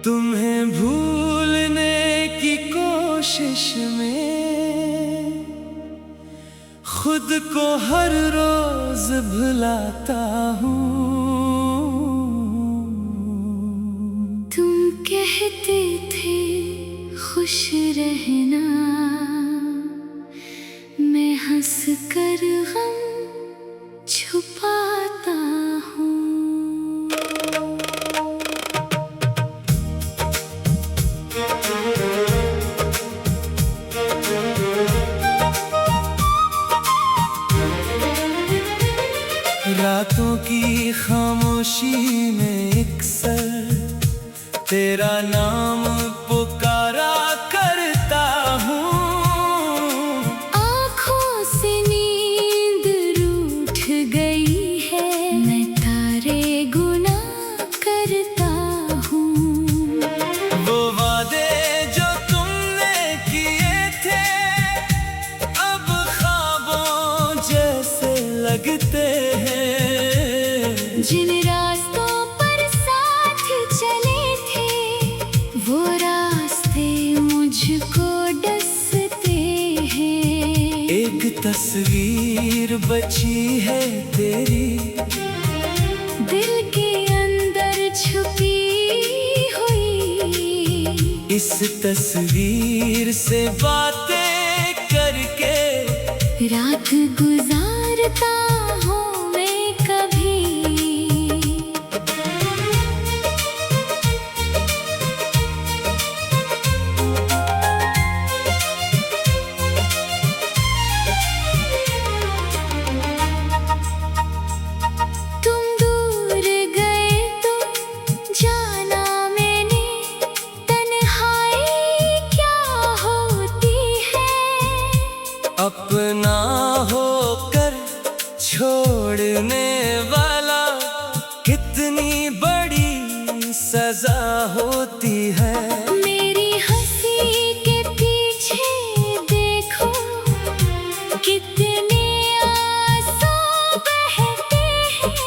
तुम्हें भूलने की कोशिश में खुद को हर रोज भुलाता हूँ। तुम कहते थे खुश रहना, मैं हंस कर गम छुपाता हूँ। रातों की खामोशी में एक सर तेरा नाम पुकारा करता हूँ। आँखों से नींद रूठ गई है, मैं तारे गुना करता हूँ। वो वादे जो तुमने किए थे अब ख्वाबों जैसे लगते हैं। जिन रास्तों पर साथ चले थे वो रास्ते मुझको डसते हैं। एक तस्वीर बची है तेरी दिल के अंदर छुपी हुई, इस तस्वीर से बातें करके रात गुजारता हूँ मैं कभी। तुम दूर गए तो जाना मैंने, तन्हाई क्या होती है। अपना होकर छोड़ने वाला कितनी बड़ी सजा होती है। मेरी हंसी के पीछे देखो कितने आंसू बहते हैं।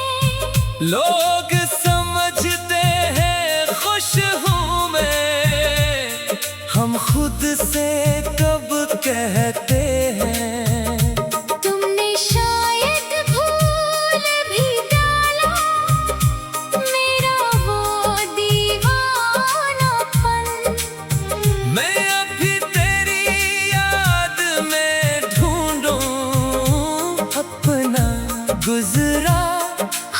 लोग समझते हैं खुश हूँ मैं, हम खुद से कब कहते हैं। तुमने शायद भूल भी डाला मेरा वो दीवानापन। मैं अभी तेरी याद में ढूंढूं अपना गुजरा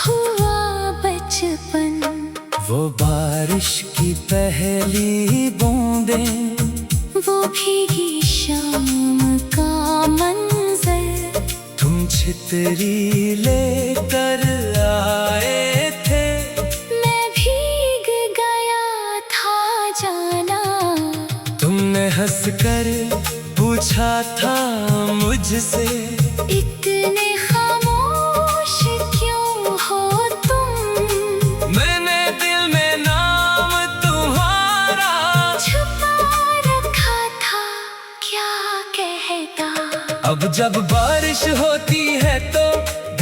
हुआ बचपन। वो बारिश की पहली बूंदें, वो भीगी शाम का मंजर, तुम छितरी लेकर आए थे। मैं भीग गया था जाना। तुमने हंसकर पूछा था मुझसे, इतने खामोश क्यों हो तुम। मैंने दिल में नाम तुम्हारा छुपा रखा था, क्या कहता। अब जब बारिश होती है तो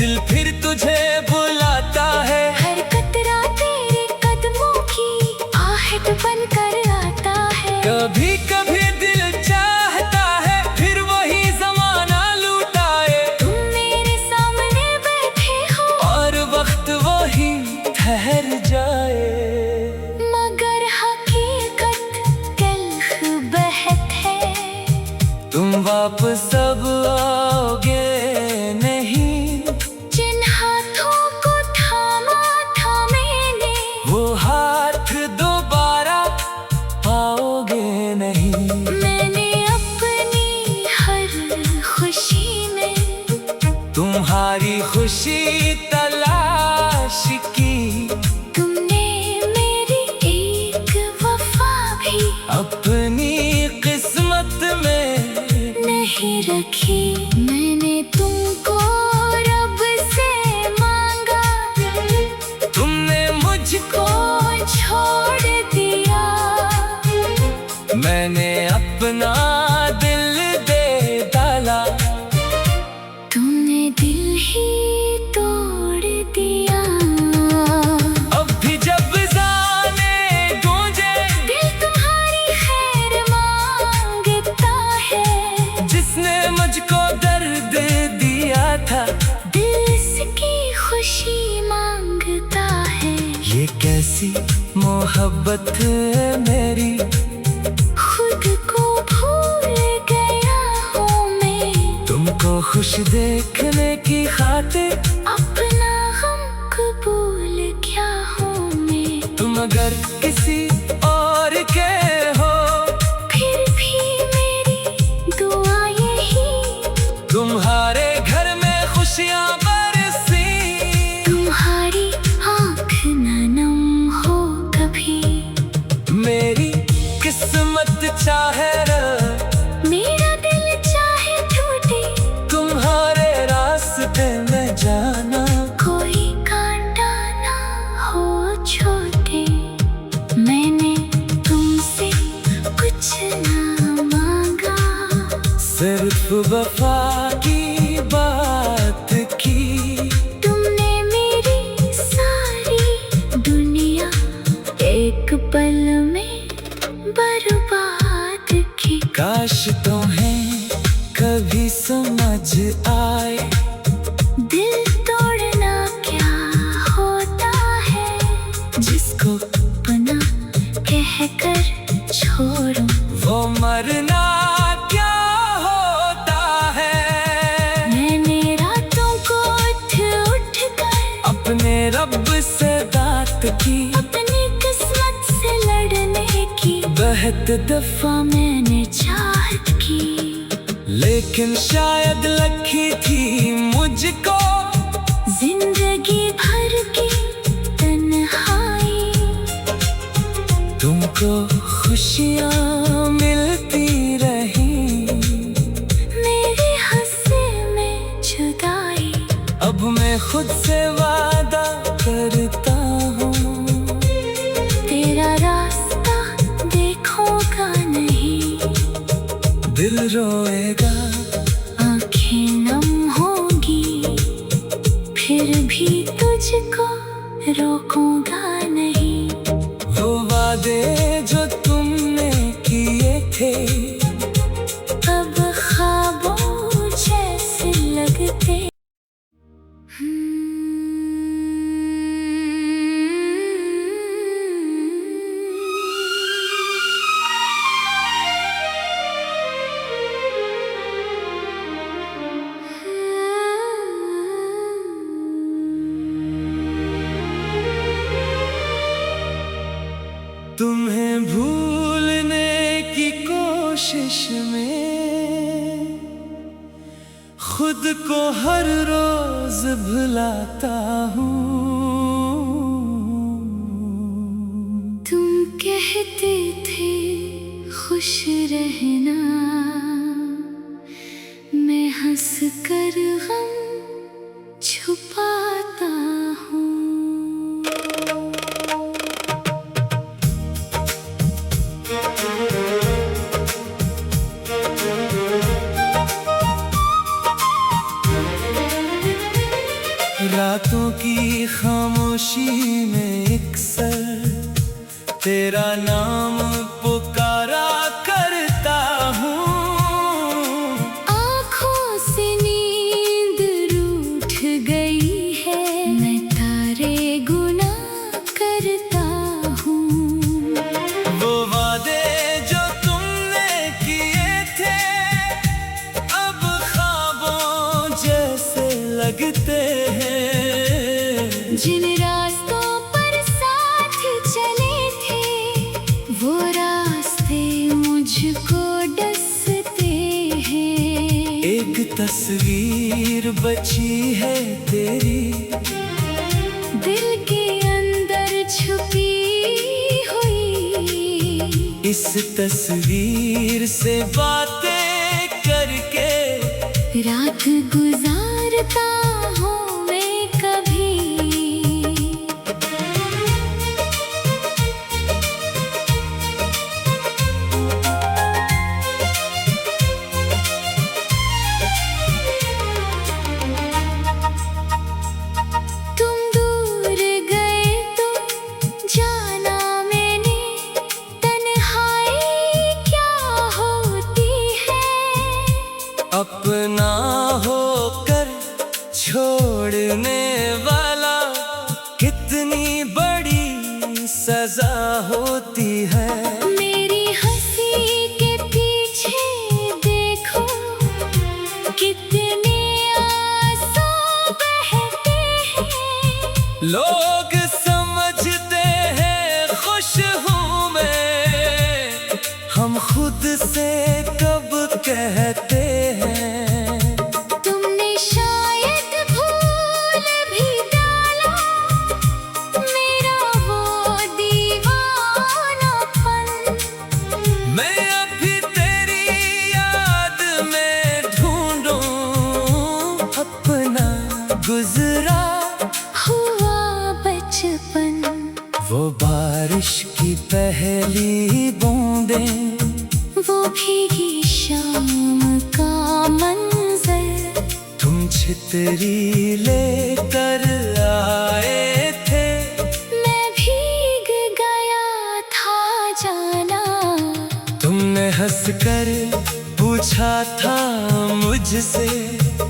दिल फिर तुझे बुलाता है। हर कतरा तेरे कदमों की आहट बनकर आता है। कभी कभी दिल चाहता है फिर वही जमाना लुटाए। तुम मेरे सामने बैठे हो और वक्त वही ठहर जाए। मगर हकीकत तल्ख बहत है। तुम वापस अब आओगे नहीं, जिन हाथों को थामा था मैंने वो हाथ दोबारा पाओगे नहीं। मैंने अपनी हर खुशी में तुम्हारी खुशी तलाश की, तुमने मेरी एक वफा भी अपनी किस्मत में नहीं रखी। मैंने तुमको रब से अपना दिल दे डाला। तुमने दिल ही तोड़ दिया। अब भी जब जाने गूंजे दिल तुम्हारी खैर मांगता है। जिसने मुझको दर्द दिया था, दिल इसकी खुशी मांगता है। ये कैसी मोहब्बत है मेरी, खुद को भूल गया हूँ मैं। तुमको खुश देखने की खातिर अपना गम कबूल क्या हूँ मैं। तुम अगर किसी और के हो, फिर भी मेरी दुआ यही, तुम्हारे घर में खुशियाँ बरसी। तुम्हारी आँख न नम हो कभी। मेरी किस्मत चाहे र मेरा दिल चाहे टूटे, तुम्हारे रास्ते में जाना। कोई कांटा ना हो छोटे। मैंने तुमसे कुछ ना मांगा, सिर्फ वफा की बात की। तुमने मेरी सारी दुनिया एक पल में बर्बाद की। काश तुम्हें कभी समझ आए, दिल तोड़ना क्या होता है। जिसको अपना कहकर छोड़ो, वो मरना क्या होता है। मैंने रातों को उठ कर अपने रब से बात की, अपनी किस्मत से लड़ने की। बहुत दफा मैंने चाहत की, लेकिन शायद लखी थी मुझको जिंदगी भर की तन्हाई। तुमको खुशियाँ मिलती रही, मेरे हंसे में जुदाई। अब मैं खुद से वादा करता हूँ, तेरा रास्ता देखूंगा नहीं। दिल रोएगा, आंखें नम होंगी, फिर भी तुझको रोकूंगा नहीं। वो वादे जो तुमने किए थे, अब ख्वाबों जैसे लगते। तुम्हें भूलने की कोशिश में खुद को हर रोज भुलाता हूँ। तुम कहते थे खुश रहना, मैं हंस कर गम छुपाता हूँ। रातों की खामोशी में एक सर तेरा नाम पुकारा करता हूँ। आँखों से नींद रूठ गई है, मैं तारे गुनाह करता हूँ। वो वादे जो तुमने किए थे, अब ख्वाबों जैसे लगते हैं। जिन रास्तों पर साथ चले थे, वो रास्ते मुझको डसते हैं। एक तस्वीर बची है तेरी, दिल के अंदर छुपी हुई। इस तस्वीर से बातें करके रात गुजारता हूँ मैं कभी। छोड़ने वाला कितनी बड़ी सजा होती है। मेरी हंसी के पीछे देखो कितने आंसू बहते हैं। लोग समझते हैं खुश हूँ मैं, हम खुद से कब कहते हैं। तुमने शायद भूल भी डाला मेरा वो दीवानापन। मैं अभी तेरी याद में ढूंढूं अपना गुजरा हुआ बचपन। वो बारिश की पहली बूंदें, वो भीगी शाम का मंजर। तुम छितरी लेकर आए थे, मैं भीग गया था जाना। तुमने हंसकर पूछा था मुझसे,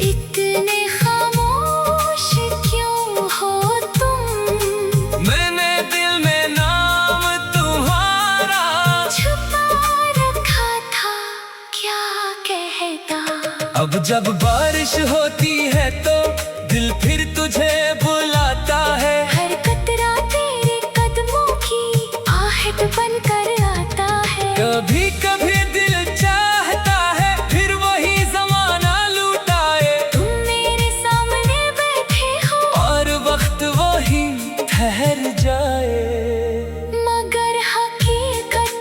इतने खामोश क्यों हो तुम। मैंने दिल में नाम तुम्हारा छुपा रखा था, क्या कहता। अब जब बारिश होती है तो दिल फिर तुझे बुलाता है। हर कतरा तेरे कदमों की आहट बनकर आता है। कभी कभी दिल चाहता है फिर वही जमाना लुटाए। तुम मेरे सामने बैठे हो और वक्त वही ठहर जाए। मगर हकीकत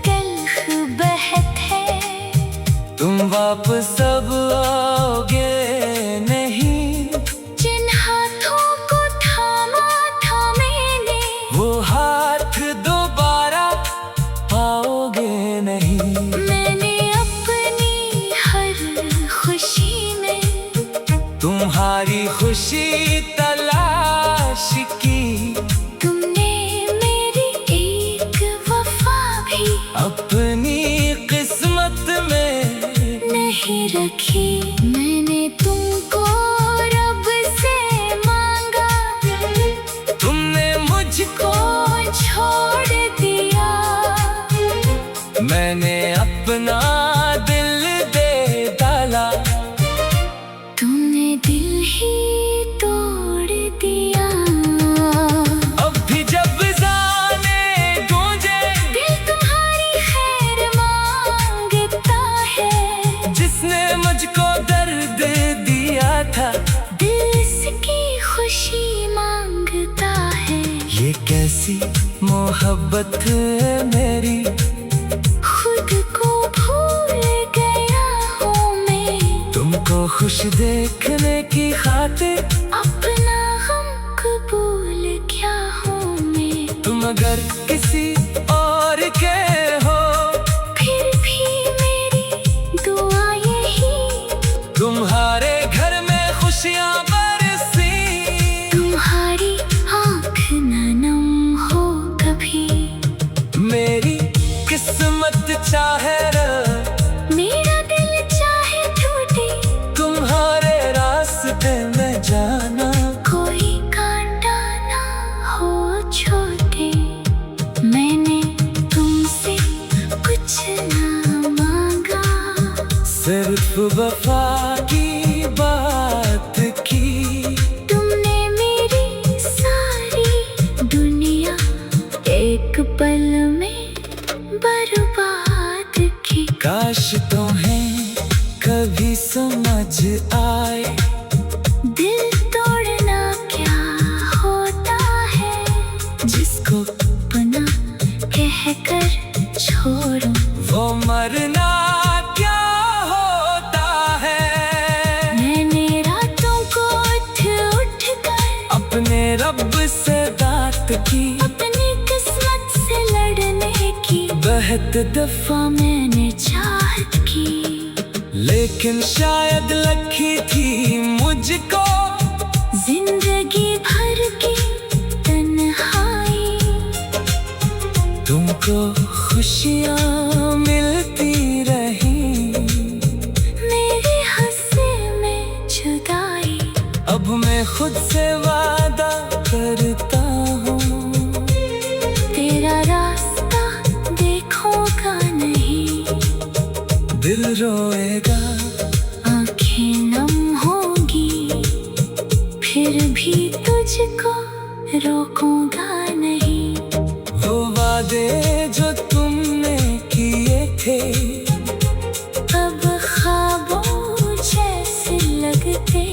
तल्ख बहत है। तुम वापस अब आओगे नहीं, जिन हाथों को थामा था मैंने, वो हाथ दोबारा पाओगे नहीं। मैंने अपनी हर खुशी में तुम्हारी खुशी तलाश की, तुमने मेरी एक वफा भी अपनी किस्मत में नहीं रखी। मैंने तुमको रब से मांगा, तुमने मुझको छोड़ दिया। मैंने अपना दिल दे डाला, तुमने दिल ही तोड़ दिया। अब भी जब जाने गूंजे दिल तुम्हारी खैर मांगता है। जिसने मुझको दर्द दिया था, दिल इसकी खुशी मांगता है। ये कैसी मोहब्बत है मेरी, खुद को भूल गया हूँ मैं। तुमको खुश देखने की खातिर अपना गम कबूल क्या हूँ मैं। तुम अगर किसी और के हो, फिर भी मेरी दुआ यही, तुम्हारे घर में खुशियाँ बरसी। तुम्हारी आँख न नम हो कभी। मेरी किस्मत चाहे मेरा दिल चाहे टूटे, तुम्हारे रास्ते में जाना। कोई कांटा ना हो छोटे। मैंने तुमसे कुछ ना मांगा, सिर्फ वफा की बात की। तुमने मेरी सारी दुनिया एक पल में बर्बाद की। काश तुम्हें कभी समझ आए, दिल तोड़ना क्या होता है। जिसको अपना कहकर छोड़ो, वो मरना क्या होता है। मैंने रातों को उठ कर अपने रब से बात की, अपनी किस्मत से लड़ने की बहुत दफा मैंने चाहत की। लेकिन शायद लकी थी मुझको जिंदगी भर की तन्हाई। तुमको खुशियाँ मिलती रही, मेरे हंसे में जुदाई। अब अब मैं खुद से वादा करता हूँ, तेरा रास्ता देखोगा नहीं, दिल रोएगा, आंखें नम होगी, फिर भी तुझको रोकूंगा नहीं। वो वादे जो तुमने किए थे अब ख्वाबों जैसे लगते।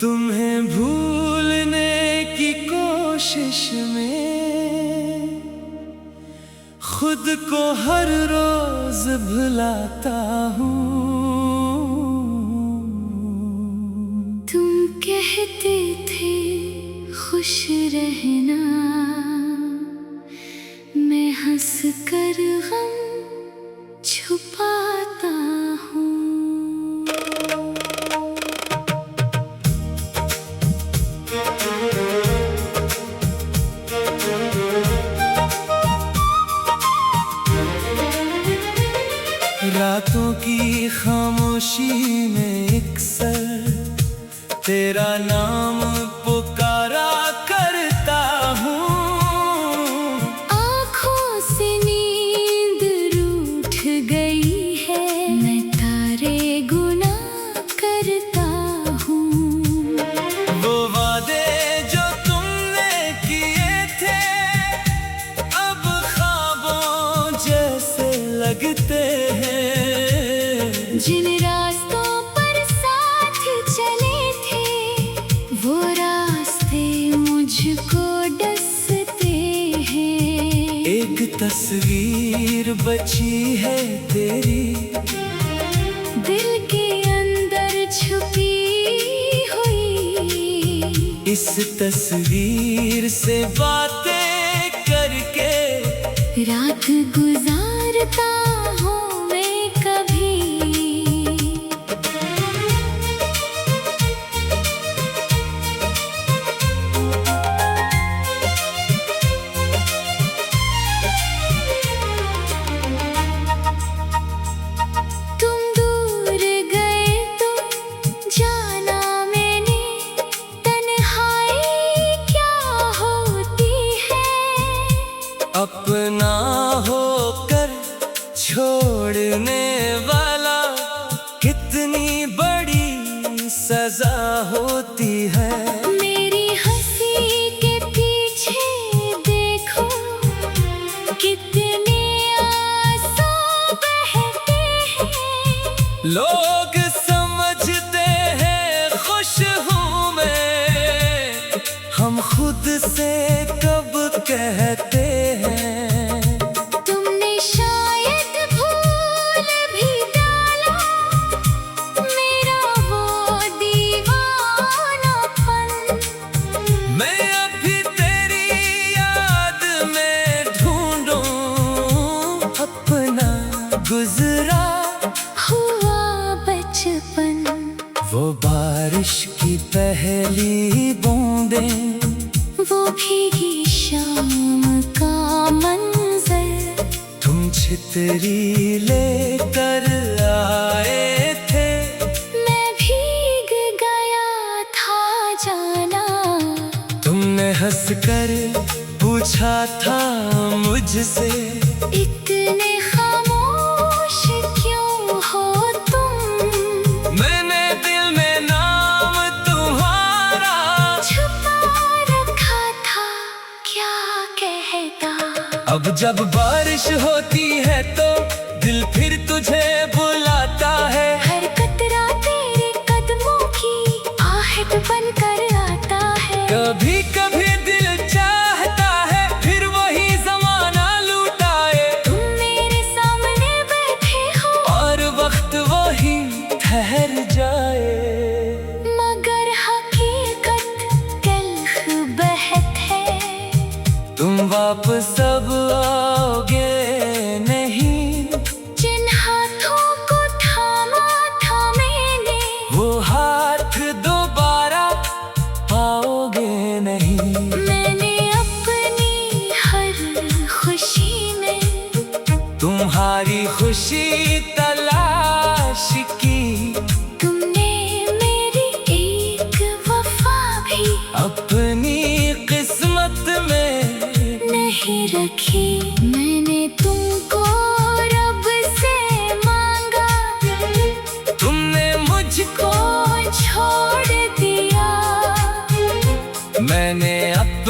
तुम्हें भूलने की कोशिश में खुद को हर रोज भुलाता हूँ। तुम कहते थे खुश रहना, मैं हंस कर गम छुपाता हूँ। रातों की खामोशी में एक सर तेरा नाम पुकारा करता हूँ। आँखों से नींद रूठ गई है, मैं तारे गुनाह करता हूँ। वो वादे जो तुमने किए थे अब ख्वाबों जैसे लगते हैं। जिन रास्तों पर साथ चले थे वो रास्ते मुझको डसते हैं। एक तस्वीर बची है तेरी दिल के अंदर छुपी हुई, इस तस्वीर से बातें करके रात गुजारता हूँ मैं कभी। तुम दूर गए तो जाना मैंने, तन्हाई क्या होती है। अपना होकर छोड़ने वाला कितनी बड़ी सजा होती है। मेरी हंसी के पीछे देखो कितने आंसू बहते हैं। लोग समझते हैं खुश हूँ मैं, हम खुद से कब कहते हैं। तुमने शायद भूल भी डाला मेरा वो दीवानापन। मैं अभी तेरी याद में ढूंढूं अपना गुजरा हुआ बचपन। वो बारिश की पहली बूंदें, वो भीगी शाम का मंजर, तुम छितरी लेकर आए थे। मैं भीग गया था जाना। तुमने हंसकर पूछा था मुझसे, इतने खामोश क्यों हो तुम। मैंने दिल में नाम तुम्हारा छुपा रखा था, क्या कहता। अब जब बारिश होती है तो दिल फिर तुझे बुलाता है। हर कतरा तेरे कदमों की आहट बनकर आता है। कभी कभी दिल चाहता है फिर वही जमाना लुटाए। तुम मेरे सामने बैठे हो और वक्त वही ठहर जाए। मगर हकीकत तल्ख बहत है। तुम वापस अब आओगे नहीं। जिन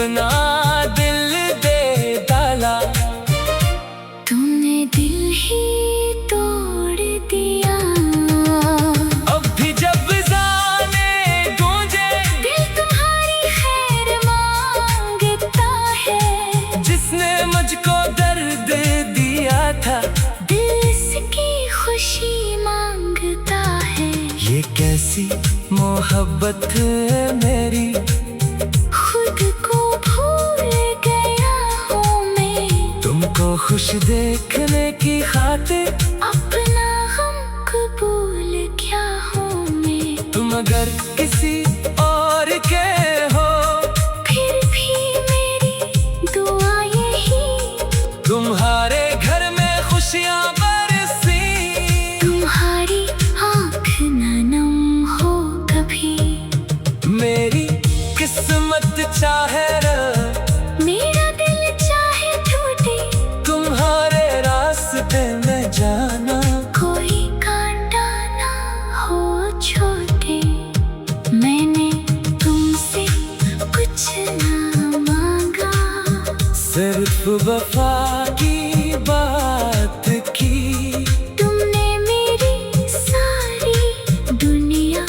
अपना दिल दे डाला। तुमने दिल ही तोड़ दिया। अब भी जब जाने गूंजे दिल तुम्हारी खैर मांगता है। जिसने मुझको दर्द दिया था, दिल इसकी खुशी मांगता है। ये कैसी मोहब्बत है मेरी, खुद को भूल गया हूँ मैं। तुमको खुश देखने की खातिर अपना गम कबूल क्या हूँ मैं। तुम अगर किसी और के हो, फिर भी मेरी दुआ यही, तुम्हारे घर में खुशियाँ बरसी। तुम्हारी आँख न नम हो कभी। मेरी किस्मत चाहे मेरा दिल चाहे टूटे, तुम्हारे रास्ते में जाना। कोई कांटा ना हो छोटे। मैंने तुमसे कुछ ना मांगा, सिर्फ वफा की बात की। तुमने मेरी सारी दुनिया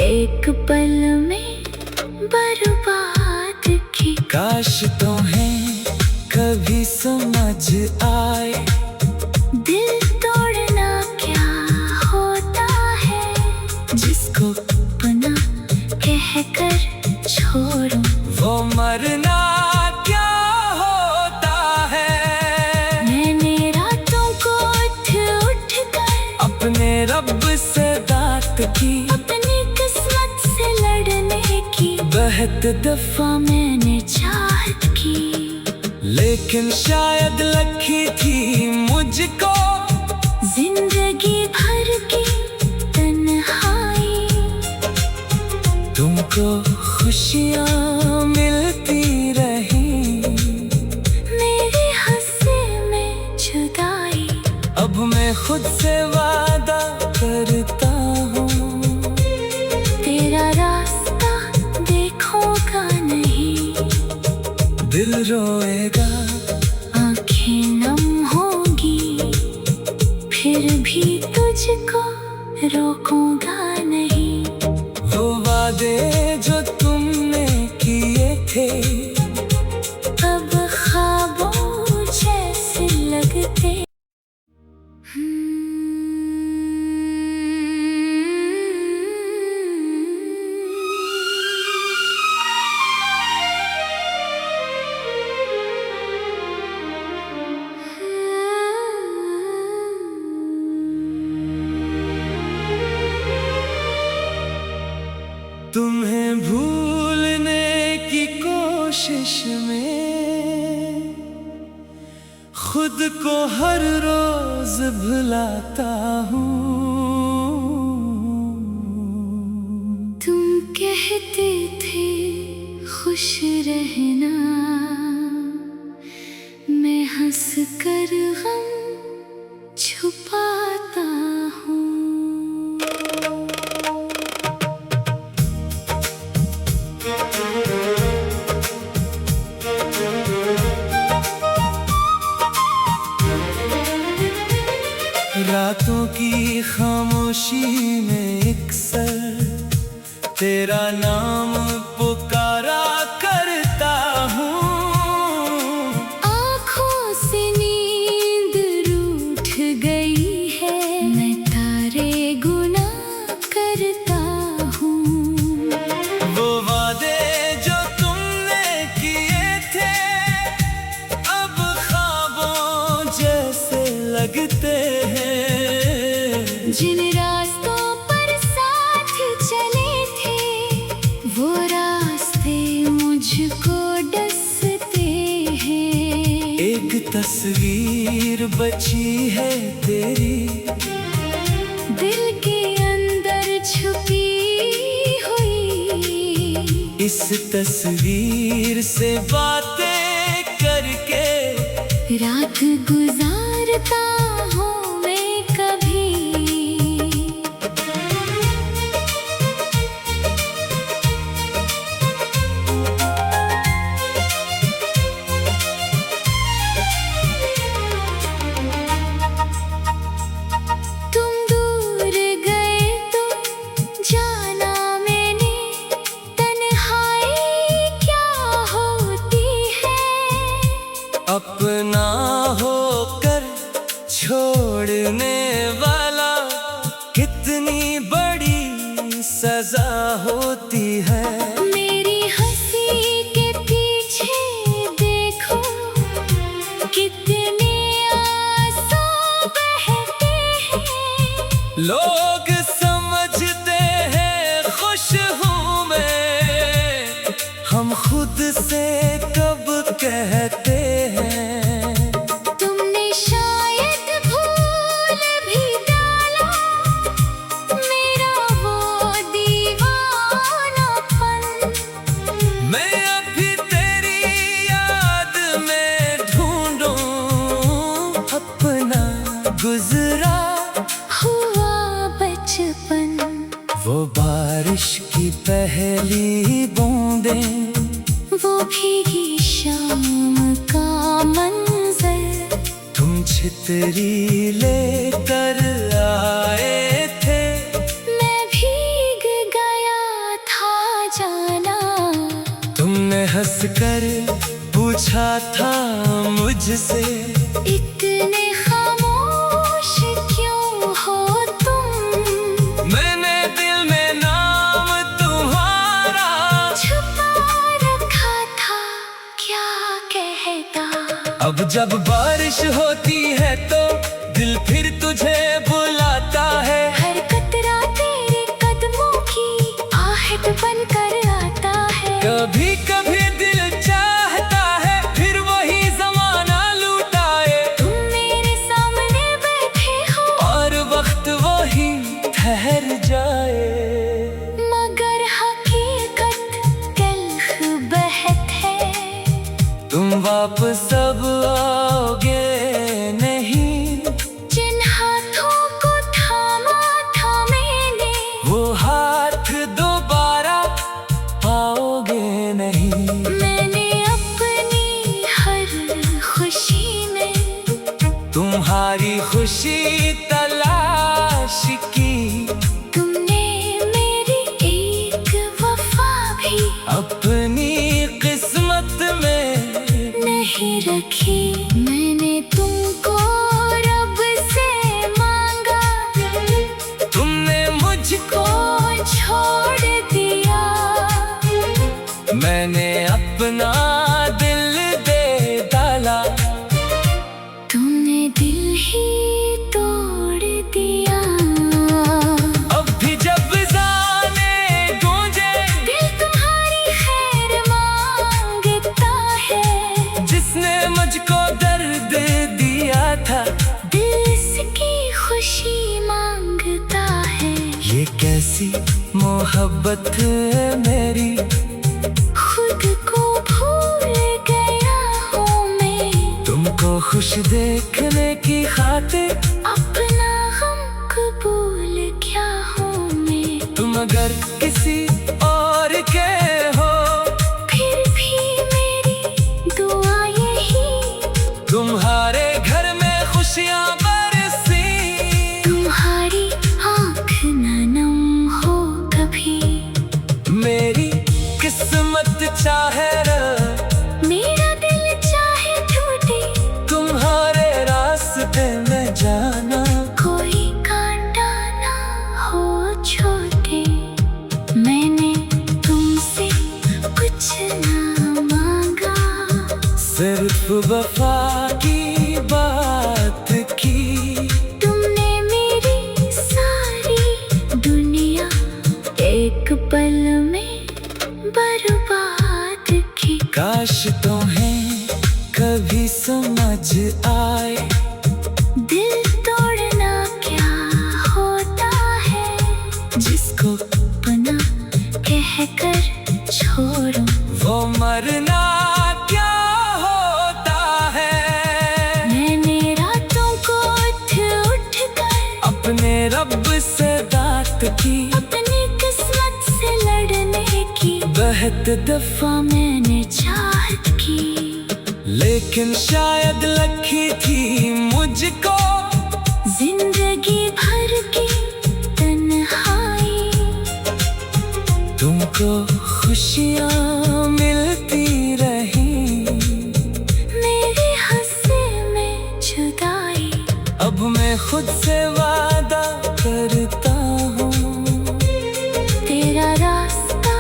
एक पल में बर्बाद की। काश तुम्हें कभी समझ आए, दिल तोड़ना क्या होता है। जिसको अपना कहकर छोड़ो, वो मरना क्या होता है। मैंने रातों को उठ कर अपने रब से बात की, अपनी किस्मत से लड़ने की। बहुत दफा मैंने चाहत की, लेकिन शायद लकी थी मुझको जिंदगी भर की तन्हाई। तुमको खुशियाँ मिलती रही, मेरे हंसे में जुदाई। अब मैं खुद से वादा करता हूँ, तेरा रास्ता देखूंगा नहीं। दिल रोएगा, आंखें नम होगी, फिर भी तुझको रोकूंगा नहीं। वो वादे जो तुमने किए थे, अब ख्वाबों जैसे लगते। तुम्हें भूलने की कोशिश में खुद को हर रोज भुलाता हूँ। तुम कहते थे खुश रहना, मैं हंस कर गम छुपाता हूँ। रातों की खामोशी में एक सर तेरा नाम पुकारा करता हूँ। आँखों से नींद रूठ गई है, मैं तारे गुनाह करता हूँ। वो वादे जो तुमने किए थे, अब ख्वाबों जैसे लगते हैं। जिन रास्तों पर साथ चले थे, वो रास्ते मुझको डसते हैं। एक तस्वीर बची है तेरी, दिल के अंदर छुपी हुई। इस तस्वीर से बातें करके रात गुजारता हूँ मैं कभी। लोग समझते हैं खुश हूँ मैं, हम खुद से कब कहते हैं। तुमने शायद भूल भी डाला मेरा वो दीवानापन। मैं अभी तेरी याद में ढूंढूं अपना गुजरा हुआ बचपन। वो बारिश की पहली बूंदें, वो भीगी शाम का मंजर। तुम छितरी लेकर आए थे, मैं भीग गया था जाना। तुमने हंसकर पूछा था मुझसे, इतने खामोश क्यों हो तुम। मैंने दिल में नाम तुम्हारा छुपा रखा था, क्या कहता। अब जब बारिश होती है तो दिल फिर तुझे बुलाता है। हर कतरा तेरे कदमों की आहट बनकर आता है। कभी कभी दिल चाहता है फिर वही जमाना लुटाए। तुम मेरे सामने बैठे हो और वक्त वही ठहर जाए। मगर हकीकत तल्ख बहत है। तुम वापस अब आओगे नहीं, जिन हाथों को थामा था मैंने, वो हाथ दोबारा पाओगे नहीं। मैंने अपनी हर खुशी में तुम्हारी खुशी तलाश की, तुमने मेरी एक वफा भी अपनी किस्मत में नहीं रखी। मैंने तुमको रब से मांगा, तुमने मुझको छोड़ दिया। मैंने अपना दिल दे डाला, तुमने दिल ही तोड़ दिया। अब भी जब जाने गूंजे दिल तुम्हारी खैर मांगता है। जिसने मुझको दर्द दिया था, दिल इसकी खुशी मांगता है। ये कैसी मोहब्बत है मेरी, खुद को भूल गया हूँ मैं। तुमको खुश देखने की खातिर अपना गम कबूल क्या हूँ मैं। तुम अगर किसी और के हो, फिर भी मेरी दुआ यही, तुम्हारे घर में खुशियाँ बरसी। तुम्हारी आँख न नम हो कभी। मेरी किस्मत चाहे मेरा दिल चाहे टूटे, तुम्हारे रास्ते में जाना। कोई कांटा ना हो छोटे। मैंने तुमसे कुछ ना मांगा, सिर्फ वफा की बात की। तुमने मेरी सारी दुनिया एक पल में बर्बाद की। काश तुम्हें कभी समझ आए, दिल तोड़ना क्या होता है। जिसको अपना कहकर छोड़ो, वो मरना क्या होता है। मैंने रातों को उठ कर अपने रब से बात की, अपनी किस्मत से लड़ने की। बहुत दफा मैंने चाहत की, लेकिन शायद लखी थी मुझको जिंदगी भर की तन्हाई। तुमको खुशियाँ मिलती रही, मेरे हंसे में जुदाई। अब मैं खुद से वादा करता हूँ, तेरा रास्ता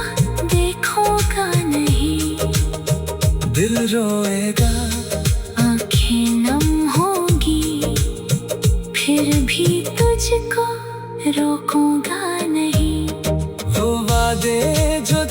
देखूंगा नहीं। दिल रोएगा, आंखें नम होंगी, फिर भी तुझको रोकूंगा नहीं। वो वादे जो